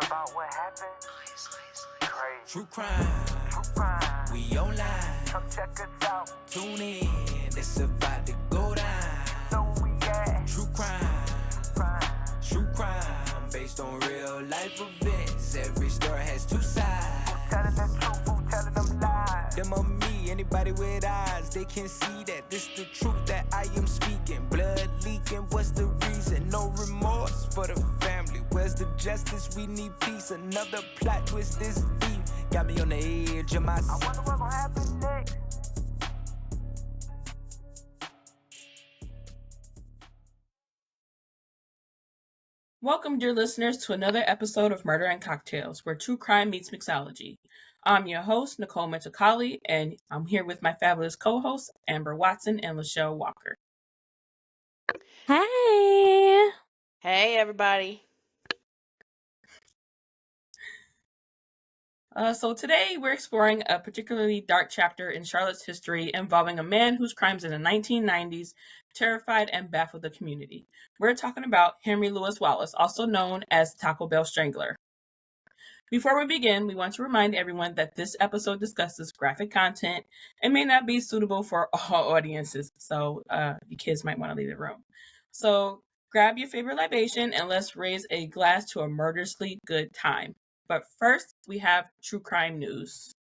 about what happened? Crazy. True crime, we online. Come check us out. Tune in, it's about to go down. Know where we at. True crime, based on real life events. Every story has two sides. Who's telling the truth? Who's telling them lies? Them on me, anybody with eyes, they can see that this the truth that I am speaking. Blood leaking, what's the reason? No remorse for the family. Where's the justice? We need peace. Another plot twist this deep. Got me on the edge of my I wonder what's gonna happen next. Welcome, dear listeners, to another episode of Murder and Cocktails, where true crime meets mixology. I'm your host, Nicole Mitchell-Colley, and I'm here with my fabulous co-hosts, Amber Watson and Lachelle Walker. Hey! Hey, everybody. So today we're exploring a particularly dark chapter in Charlotte's history involving a man whose crimes in the 1990s terrified and baffled the community. We're talking about Henry Louis Wallace, also known as Taco Bell Strangler. Before we begin, we want to remind everyone that this episode discusses graphic content and may not be suitable for all audiences, so you kids might want to leave the room. So grab your favorite libation and let's raise a glass to a murderously good time. But first, we have true crime news.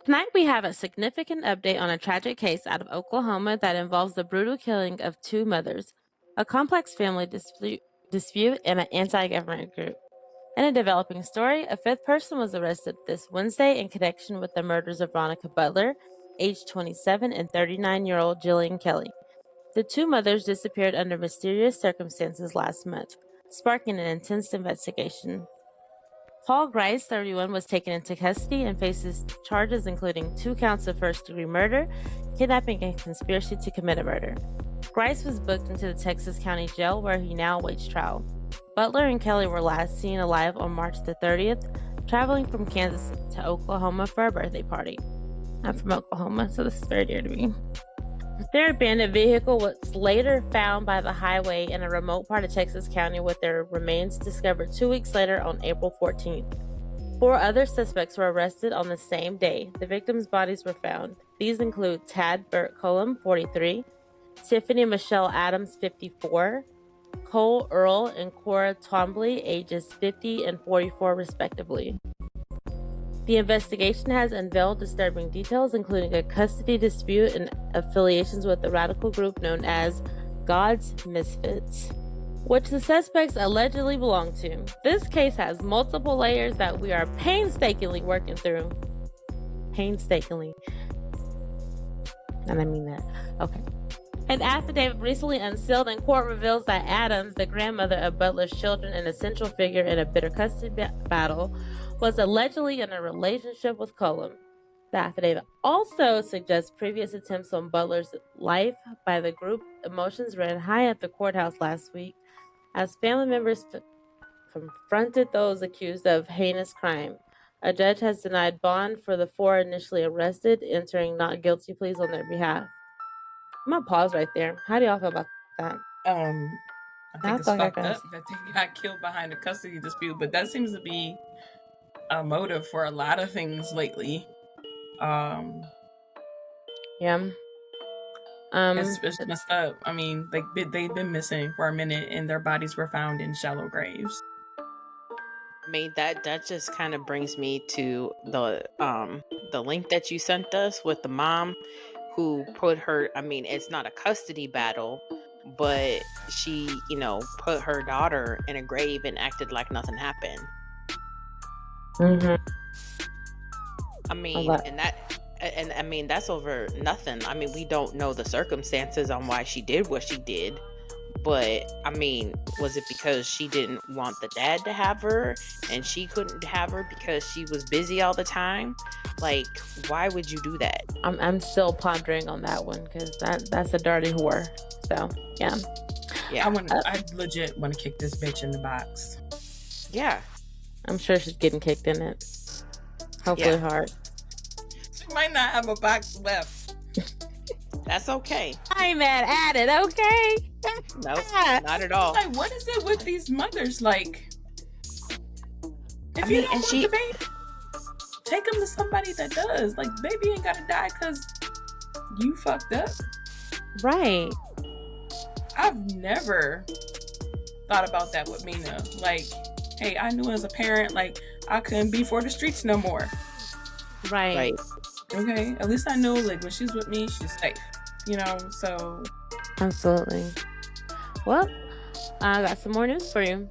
Tonight we have a significant update on a tragic case out of Oklahoma that involves the brutal killing of two mothers, a complex family dispute, and an anti-government group. In a developing story, a fifth person was arrested this Wednesday in connection with the murders of Veronica Butler, age 27, and 39-year-old Jillian Kelly. The two mothers disappeared under mysterious circumstances last month, sparking an intense investigation. Paul Grice, 31, was taken into custody and faces charges including 2 counts of first-degree murder, kidnapping, and conspiracy to commit a murder. Grice was booked into the Texas County Jail, where he now awaits trial. Butler and Kelly were last seen alive on March the 30th, traveling from Kansas to Oklahoma for a birthday party. I'm from Oklahoma, so this is very dear to me. Their abandoned vehicle was later found by the highway in a remote part of Texas County, with their remains discovered 2 weeks later on April 14th. 4 other suspects were arrested on the same day. The victims' bodies were found. These include Tad Burt Cullum, 43, Tiffany Michelle Adams, 54, Cole Earl and Cora Twombly, ages 50 and 44 respectively. The investigation has unveiled disturbing details, including a custody dispute and affiliations with the radical group known as God's Misfits, which the suspects allegedly belong to. This case has multiple layers that we are painstakingly working through. Painstakingly. And I mean that. Okay. An affidavit recently unsealed in court reveals that Adams, the grandmother of Butler's children and a central figure in a bitter custody battle, was allegedly in a relationship with Cullum. The affidavit also suggests previous attempts on Butler's life by the group. Emotions ran high at the courthouse last week as family members confronted those accused of heinous crime. A judge has denied bond for the 4 initially arrested, entering not guilty pleas on their behalf. I'm gonna pause right there. How do y'all feel about that? I think it's I fucked up that they got killed behind a custody dispute, but that seems to be a motive for a lot of things lately. Yeah. It's messed up. I mean, like they've been missing for a minute, and their bodies were found in shallow graves. I mean, that just kind of brings me to the link that you sent us with the mom who put her, I mean, it's not a custody battle, but she, put her daughter in a grave and acted like nothing happened. Mm-hmm. I mean, and I mean, that's over nothing. I mean, we don't know the circumstances on why she did what she did, but I mean, was it because she didn't want the dad to have her and she couldn't have her because she was busy all the time? Like, why would you do that? I'm still pondering on that one, because that's a dirty whore. So yeah. Yeah. I legit want to kick this bitch in the box. Yeah. I'm sure she's getting kicked in it. Hopefully hard. She might not have a box left. That's okay. I ain't mad at it, okay? Nope, not at all. Like, what is it with these mothers? Like, if you don't want the baby, take them to somebody that does. Like, baby ain't gotta die because you fucked up. Right. I've never thought about that with Mina. Like, hey, I knew as a parent, like, I couldn't be for the streets no more. Right. Okay, at least I know, like, when she's with me, she's safe. You know, so. Absolutely. Well, I got some more news for you.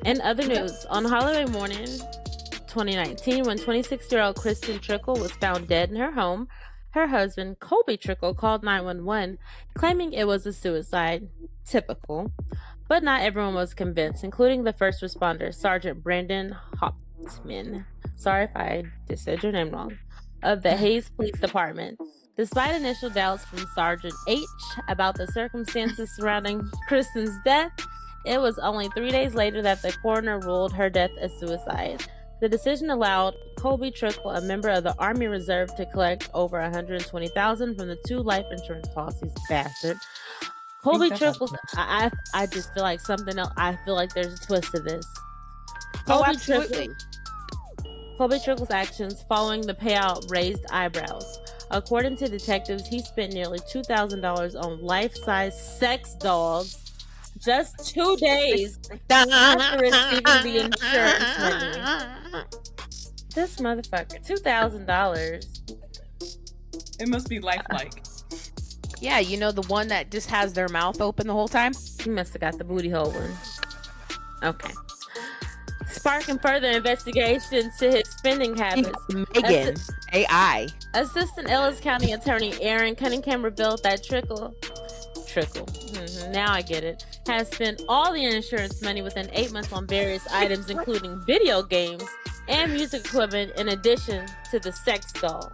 In other news, on holiday morning 2019, when 26-year-old Kristen Trickle was found dead in her home, her husband, Colby Trickle, called 911, claiming it was a suicide. Typical. But not everyone was convinced, including the first responder, Sergeant Brandon Hauptman. Sorry if I just said your name wrong. Of the Hayes Police Department. Despite initial doubts from Sergeant H about the circumstances surrounding Kristen's death, it was only 3 days later that the coroner ruled her death a suicide. The decision allowed Colby Trickle, a member of the Army Reserve, to collect over $120,000 from the 2 life insurance policies. Bastard. Colby Trickle, I just feel like something else. I feel like there's a twist to this. Absolutely. Colby Trickle's actions following the payout raised eyebrows. According to detectives, he spent nearly $2,000 on life-size sex dolls just 2 days after receiving the insurance money. This motherfucker, $2,000. It must be lifelike. Yeah, you know, the one that just has their mouth open the whole time? He must have got the booty hole one. Okay. Sparking further investigation to his spending habits. Megan, AI. Assistant Ellis County Attorney Aaron Cunningham revealed that Trickle, now I get it, has spent all the insurance money within 8 months on various items, including video games and music equipment, in addition to the sex doll.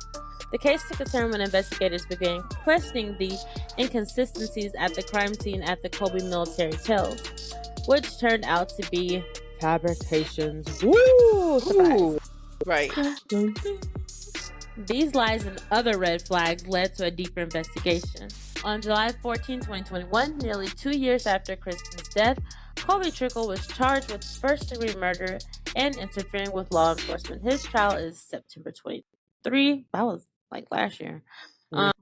The case took a turn when investigators began questioning the inconsistencies at the crime scene at the Colby Military Tales, which turned out to be fabrications. Woo! Surprise. Right. These lies and other red flags led to a deeper investigation. On July 14, 2021, nearly 2 years after Kristen's death, Colby Trickle was charged with first-degree murder and interfering with law enforcement. His trial is September 23. That was like last year.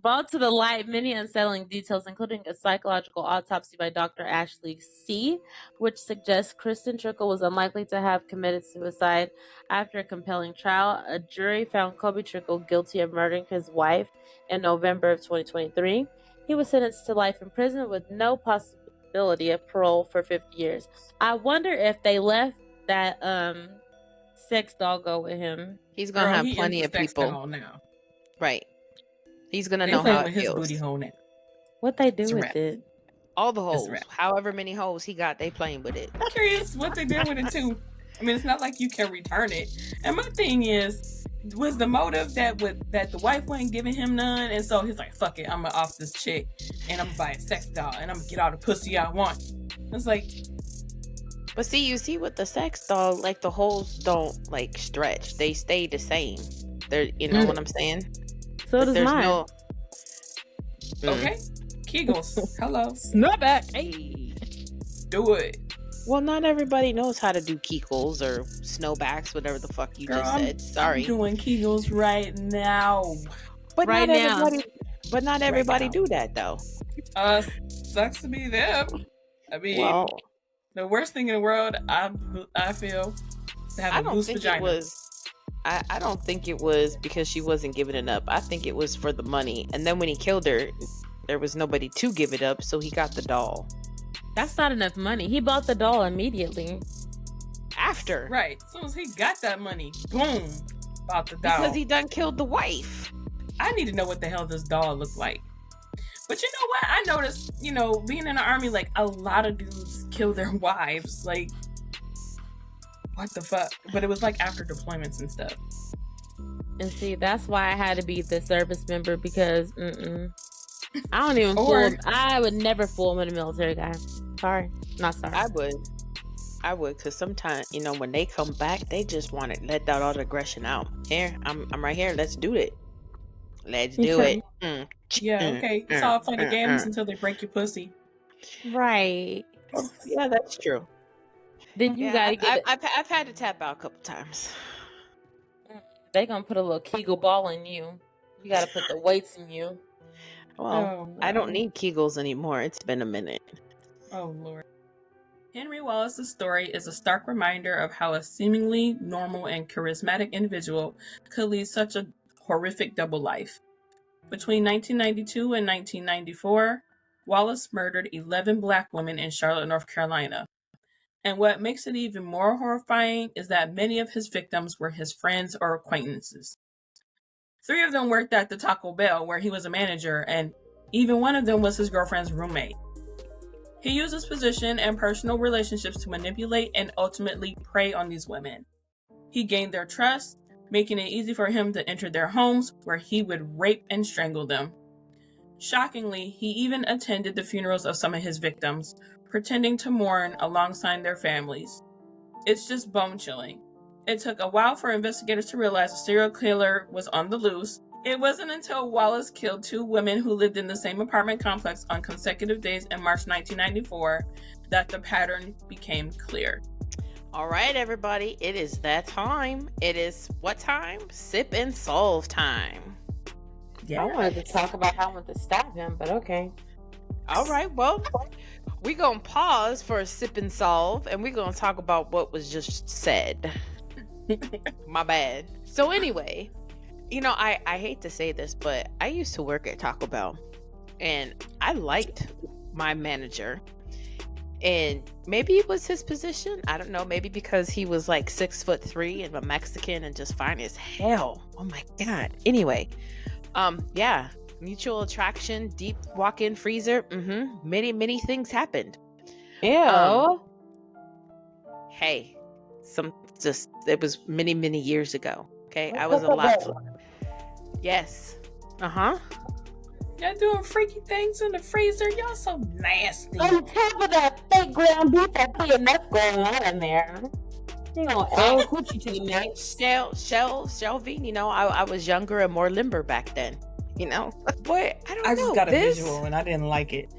Brought to the light many unsettling details, including a psychological autopsy by Dr. Ashley C., which suggests Kristen Trickle was unlikely to have committed suicide. After a compelling trial, a jury found Colby Trickle guilty of murdering his wife in November of 2023. He was sentenced to life in prison with no possibility of parole for 50 years. I wonder if they left that sex doll go with him. He's gonna have plenty of people now. Right. He's gonna know how it his feels. Booty hole now. What they do with it? All the holes, however many holes he got, they playing with it. I'm curious what they did with it too. I mean, it's not like you can return it. And my thing is, was the motive that the wife wasn't giving him none, and so he's like, "Fuck it, I'm gonna off this chick, and I'm gonna buy a sex doll, and I'm gonna get all the pussy I want." It's like, but see, you see with the sex doll, like the holes don't like stretch; they stay the same. They're, you know what I'm saying? So does mine. Okay, Kegels. Hello. Snapback. Hey. Do it. Well, not everybody knows how to do Kegels or snowbacks, whatever the fuck you just said. Sorry. I'm doing Kegels right now. But right now. But not everybody do that though. Sucks to be them. I mean, the worst thing in the world, I feel, is to have a loose vagina. I don't think it was because she wasn't giving it up. I think it was for the money. And then when he killed her, there was nobody to give it up, so he got the doll. That's not enough money. He bought the doll immediately. After. Right. As soon as he got that money, boom, bought the doll. Because he done killed the wife. I need to know what the hell this doll looked like. But you know what? I noticed, being in the Army, like, a lot of dudes kill their wives. Like, what the fuck? But it was like after deployments and stuff. And see, that's why I had to be the service member, because I don't even fool Or- him. I would never fool him with a military guy. Sorry. Not sorry. I would, because sometimes, when they come back, they just want to let that all the aggression out. Here, I'm right here. Let's do it. Let's do Okay. it. Yeah, okay. It's all fun and games until they break your pussy. Right. Yeah, that's true. Then you gotta get it. I've had to tap out a couple times. They gonna put a little Kegel ball in you. You gotta put the weights in you. Well, I don't need Kegels anymore. It's been a minute. Oh, Lord. Henry Wallace's story is a stark reminder of how a seemingly normal and charismatic individual could lead such a horrific double life. Between 1992 and 1994, Wallace murdered 11 Black women in Charlotte, North Carolina. And what makes it even more horrifying is that many of his victims were his friends or acquaintances. 3 of them worked at the Taco Bell, where he was a manager, and even one of them was his girlfriend's roommate. He used his position and personal relationships to manipulate and ultimately prey on these women. He gained their trust, making it easy for him to enter their homes, where he would rape and strangle them. Shockingly, he even attended the funerals of some of his victims, pretending to mourn alongside their families. It's just bone-chilling. It took a while for investigators to realize the serial killer was on the loose. It wasn't until Wallace killed 2 women who lived in the same apartment complex on consecutive days in March 1994 that the pattern became clear. All right, everybody, it is that time. It is what time? Sip and solve time. Yeah. I wanted to talk about how I went to stab him, but okay. All right, well, we're going to pause for a sip and solve, and we're going to talk about what was just said. My bad. So anyway, I hate to say this, but I used to work at Taco Bell, and I liked my manager. And maybe it was his position. I don't know. Maybe because he was like 6'3" and a Mexican and just fine as hell. Oh my God. Anyway, yeah. Mutual attraction, deep walk-in freezer. Many, many things happened. Ew. Hey, it was many, many years ago. Okay, I was a lot. Yes. Y'all doing freaky things in the freezer? Y'all so nasty. On top of that fake ground beef, I put enough going on in there. You know, add coochie to the mix. Shelving, I was younger and more limber back then. But I don't know. I just got a visual and I didn't like it.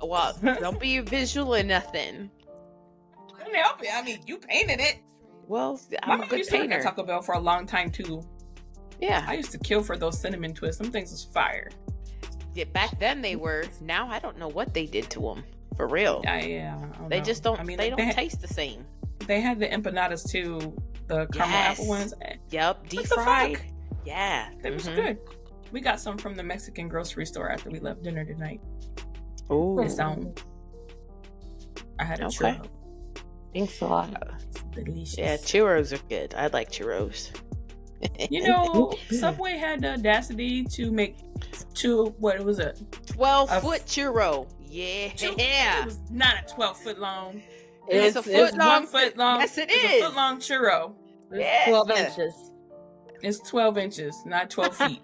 Well, don't be visual or nothing. I didn't help it. I mean, you painted it. Well, My I'm a mom good used to work painter. at Taco Bell for a long time too. Yeah. I used to kill for those cinnamon twists. Some things was fire. Yeah, back then they were. Now I don't know what they did to them. For real. Yeah. They just don't. I mean, they don't taste the same. They had the empanadas too, the caramel apple ones. Yep, deep What the fried. fuck? Yeah, They was good. We got some from the Mexican grocery store after we left dinner tonight. Oh, It's on. I had a churro. Thanks a lot. It's delicious. Yeah, churros are good. I like churros. Subway had the audacity to make what was it? 12-foot churro. Yeah. It was not a 12-foot long. It's a foot long. 1 foot long. Yes, it It's is. a foot long churro. It's 12 inches. It's 12 inches, not 12 feet.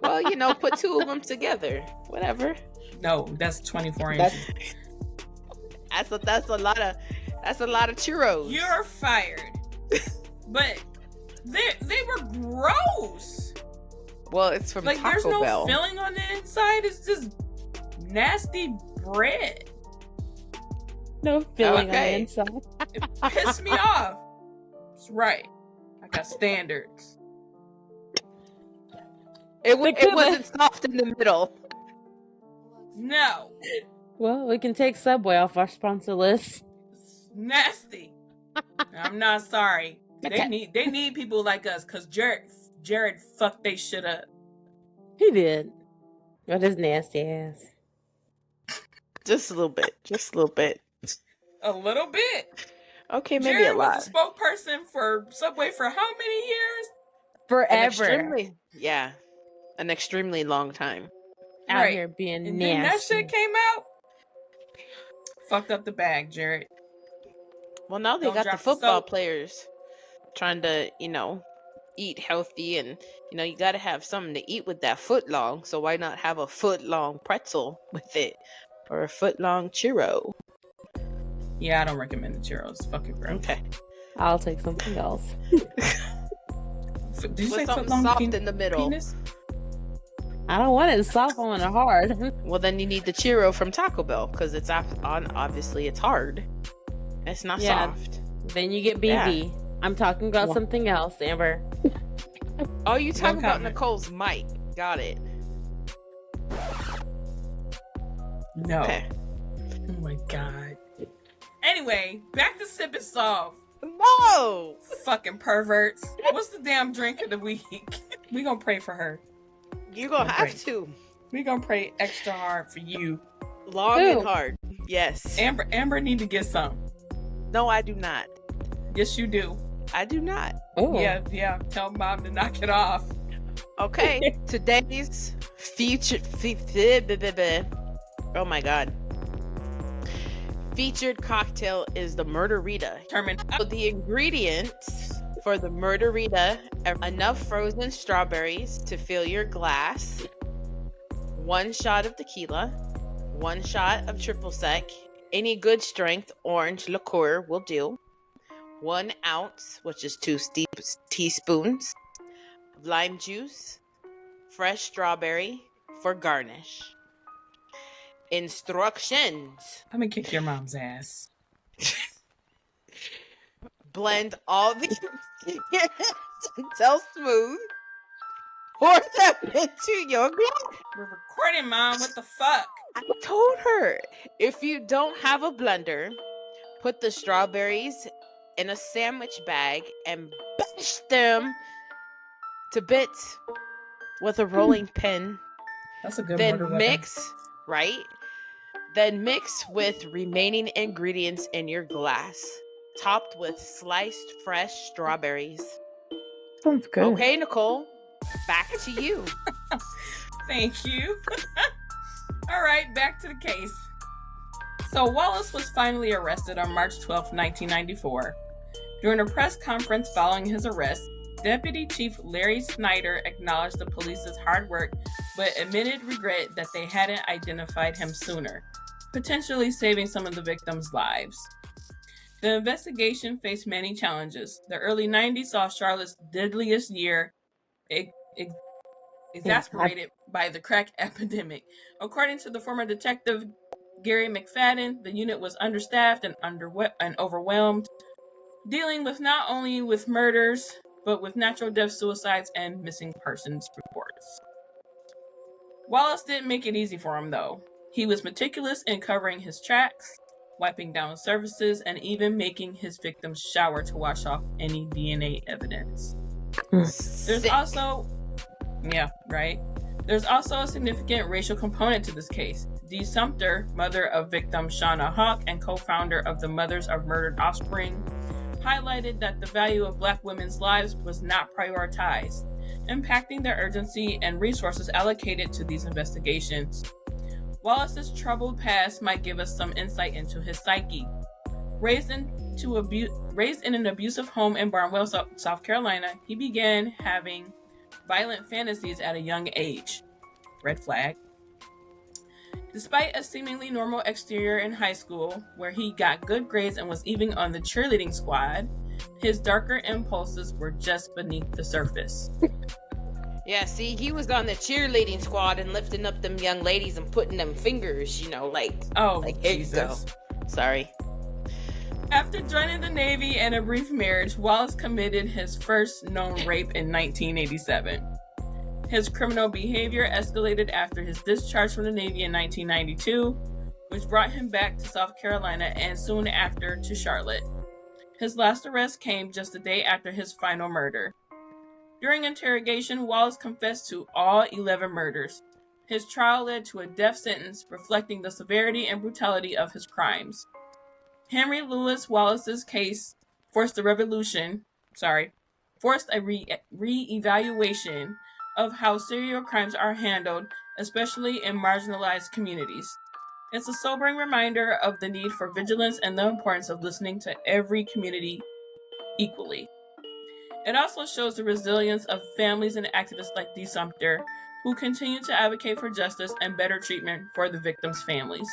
Well, put 2 of them together. Whatever. No, that's 24 inches. That's a lot of churros. You're fired. But they were gross. Well, it's from Taco there's no Bell. filling on the inside. It's just nasty bread. No filling on the inside. It pissed me off. That's right. I got standards. It wasn't soft in the middle. No. Well, we can take Subway off our sponsor list. It's nasty. I'm not sorry. They need people like us because Jared fucked they shit up. He did. With his nasty ass. Just a little bit. A little bit. Okay, maybe Jared a lot. was a spokesperson for Subway for how many years? Forever. An extremely long time. Out here being and nasty. then that shit came out. Fucked up the bag, Jared. Well, now they Don't got the drop the football soap. players trying to, eat healthy, and you got to have something to eat with that foot long. So why not have a foot long pretzel with it, or a foot long churro? Yeah, I don't recommend the churros. It's fucking gross. Okay. I'll take something else. Did you With say something foot long soft in the middle. penis? I don't want it soft. I want it hard. Well, then you need the churro from Taco Bell, because it's obviously it's hard. It's not soft. Then you get BV. I'm talking about something else, Amber. Oh, you talking about comment. Nicole's mic. Got it. No. Okay. Oh my god. Anyway, back to Sip and Solve. No! Fucking perverts. What's the damn drink of the week? We gonna pray for her. You're gonna Pray. have to. We gonna pray extra hard for you. Long and hard. Yes. Amber need to get some. No, I do not. Yes, you do. I do not. Oh. Yeah. Tell mom to knock it off. Okay. Today's oh my god. Featured cocktail is the Murderita. So the ingredients for the Murderita are enough frozen strawberries to fill your glass, 1 shot of tequila, 1 shot of triple sec, any good strength orange liqueur will do, 1 ounce, which is 2 teaspoons, of lime juice, fresh strawberry for garnish. Instructions. I'm gonna kick your mom's ass. Blend all the ingredients until smooth. Pour them into your glass. We're recording, Mom. What the fuck? I told her, if you don't have a blender, put the strawberries in a sandwich bag and bash them to bits with a rolling pin. That's a good Then murder mix, right? Then mix with remaining ingredients in your glass, topped with sliced fresh strawberries. Sounds good. Okay, Nicole, back to you. Thank you. All right, back to the case. So Wallace was finally arrested on March 12, 1994. During a press conference following his arrest, Deputy Chief Larry Snyder acknowledged the police's hard work, but admitted regret that they hadn't identified him sooner, potentially saving some of the victims' lives. The investigation faced many challenges. The early 90s saw Charlotte's deadliest year, exacerbated by the crack epidemic. According to the former detective Gary McFadden, the unit was understaffed and overwhelmed, dealing with not only with murders, but with natural death, suicides, and missing persons reports. Wallace didn't make it easy for him, though. He was meticulous in covering his tracks, wiping down surfaces, and even making his victims shower to wash off any DNA evidence. There's also a significant racial component to this case. Dee Sumter, mother of victim Shauna Hawk and co-founder of the Mothers of Murdered Offspring, highlighted that the value of Black women's lives was not prioritized, impacting the urgency and resources allocated to these investigations. Wallace's troubled past might give us some insight into his psyche. Raised in an abusive home in Barnwell, South Carolina, he began having violent fantasies at a young age. Red flag. Despite a seemingly normal exterior in high school, where he got good grades and was even on the cheerleading squad, his darker impulses were just beneath the surface. Yeah, see, he was on the cheerleading squad and lifting up them young ladies and putting them fingers, here you go. Sorry. After joining the Navy and a brief marriage, Wallace committed his first known rape in 1987. His criminal behavior escalated after his discharge from the Navy in 1992, which brought him back to South Carolina and soon after to Charlotte. His last arrest came just a day after his final murder. During interrogation, Wallace confessed to all 11 murders. His trial led to a death sentence reflecting the severity and brutality of his crimes. Henry Louis Wallace's case forced a re-evaluation of how serial crimes are handled, especially in marginalized communities. It's a sobering reminder of the need for vigilance and the importance of listening to every community equally. It also shows the resilience of families and activists like Dee Sumter, who continue to advocate for justice and better treatment for the victims' families.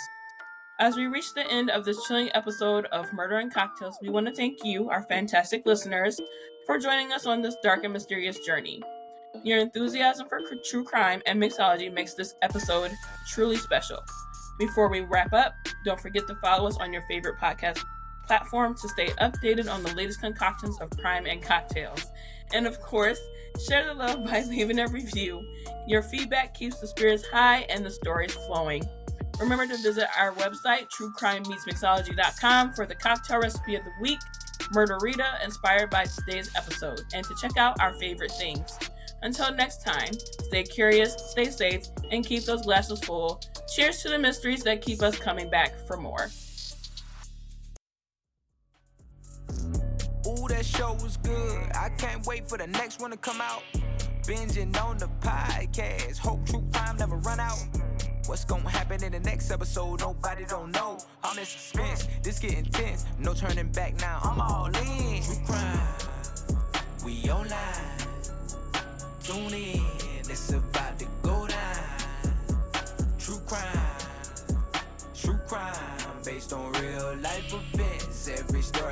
As we reach the end of this chilling episode of Murder and Cocktails, we want to thank you, our fantastic listeners, for joining us on this dark and mysterious journey. Your enthusiasm for true crime and mixology makes this episode truly special. Before we wrap up, don't forget to follow us on your favorite podcast platform to stay updated on the latest concoctions of crime and cocktails. And of course, share the love by leaving a review. Your feedback keeps the spirits high and the stories flowing. Remember to visit our website, truecrimemeetsmixology.com, for the cocktail recipe of the week, Murderita, inspired by today's episode, and to check out our favorite things. Until next time, stay curious, stay safe, and keep those glasses full. Cheers to the mysteries that keep us coming back for more. Ooh, that show was good. I can't wait for the next one to come out. Binging on the podcast. Hope true crime never run out. What's gonna happen in the next episode? Nobody don't know. I'm in suspense. This get intense. No turning back now. I'm all in. True crime. We online. Tune in. It's about to go down. True crime. True crime. Based on real life events. Every story